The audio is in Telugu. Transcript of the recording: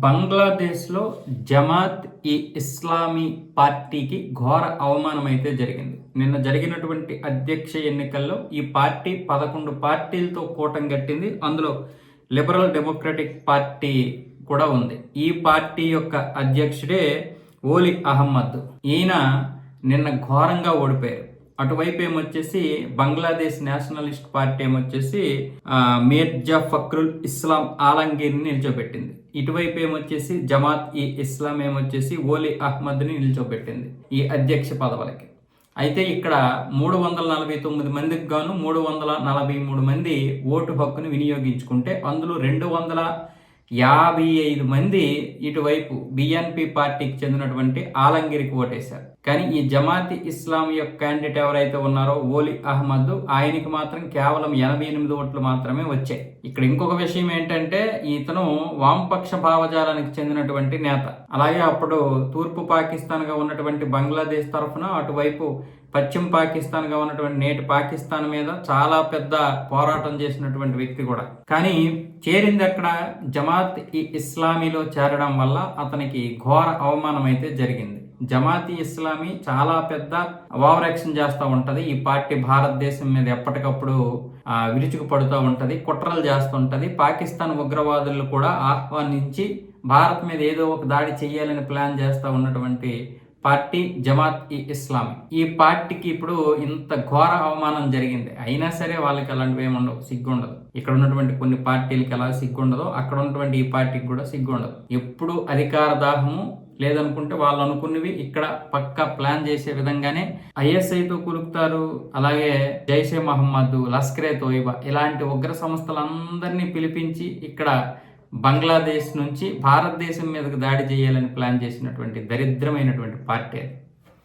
బంగ్లాదేశ్లో జమాత్ ఈ ఇస్లామీ పార్టీకి ఘోర అవమానం అయితే జరిగింది. నిన్న జరిగినటువంటి అధ్యక్ష ఎన్నికల్లో ఈ పార్టీ 11 పార్టీలతో కూటమి కట్టింది. అందులో లిబరల్ డెమోక్రటిక్ పార్టీ కూడా ఉంది. ఈ పార్టీ యొక్క అధ్యక్షుడే ఓలీ అహ్మద్. ఈయన నిన్న ఘోరంగా ఓడిపోయారు. అటువైపు ఏమొచ్చేసి బంగ్లాదేశ్ నేషనలిస్ట్ పార్టీ ఏమొచ్చేసి మీర్జా ఫక్రుల్ ఇస్లాం ఆలంగీర్ని నిల్చోబెట్టింది. ఇటువైపు ఏమొచ్చేసి జమాత్ ఈ ఇస్లాం ఏమొచ్చేసి ఓలీ అహ్మద్ని నిల్చోబెట్టింది ఈ అధ్యక్ష పదవులకి. అయితే ఇక్కడ 349 మందికి గాను 343 మంది ఓటు హక్కును వినియోగించుకుంటే అందులో 255 మంది ఇటువైపు బిఎన్పి పార్టీకి చెందినటువంటి ఆలంగిరికి ఓటేశారు. కానీ ఈ జమాతి ఇస్లాం యొక్క క్యాండిడేట్ ఎవరైతే ఉన్నారో ఓలీ అహ్మద్, ఆయనకి మాత్రం కేవలం 88 ఓట్లు మాత్రమే వచ్చాయి. ఇక్కడ ఇంకొక విషయం ఏంటంటే ఇతను వామపక్ష భావజాలానికి చెందినటువంటి నేత. అలాగే అప్పుడు తూర్పు పాకిస్తాన్గా ఉన్నటువంటి బంగ్లాదేశ్ తరఫున అటువైపు పశ్చిమ పాకిస్తాన్గా ఉన్నటువంటి నేటి పాకిస్తాన్ మీద చాలా పెద్ద పోరాటం చేసినటువంటి వ్యక్తి కూడా. కానీ చేరింది అక్కడ జమాత్ ఈ ఇస్లామీలో చేరడం వల్ల అతనికి ఘోర అవమానం అయితే జరిగింది. జమాతీ ఇస్లామీ చాలా పెద్ద ఓవరాక్షన్ చేస్తూ ఉంటది. ఈ పార్టీ భారతదేశం మీద ఎప్పటికప్పుడు విరుచుకు పడుతూ ఉంటది, కుట్రలు చేస్తుంటది. పాకిస్తాన్ ఉగ్రవాదులు కూడా ఆహ్వానించి భారత్ మీద ఏదో ఒక దాడి చేయాలని ప్లాన్ చేస్తూ ఉన్నటువంటి పార్టీ జమాత్ ఈ ఇస్లామీ. ఈ పార్టీకి ఇప్పుడు ఇంత ఘోర అవమానం జరిగింది. అయినా సరే వాళ్ళకి అలాంటివి ఏముండవు, సిగ్గుండదు. ఇక్కడ ఉన్నటువంటి కొన్ని పార్టీలకి ఎలా సిగ్గుండదో అక్కడ ఉన్నటువంటి ఈ పార్టీకి కూడా సిగ్గుండదు. ఎప్పుడు అధికార దాహము లేదనుకుంటే వాళ్ళు అనుకున్నవి ఇక్కడ పక్కా ప్లాన్ చేసే విధంగానే ఐఎస్ఐతో కులుపుతారు. అలాగే జైషే మహమ్మద్, లష్కరే తోయిబా ఇలాంటి ఉగ్ర సంస్థలందరినీ పిలిపించి ఇక్కడ బంగ్లాదేశ్ నుంచి భారతదేశం మీదకి దాడి చేయాలని ప్లాన్ చేసినటువంటి దరిద్రమైనటువంటి పార్టీ అది.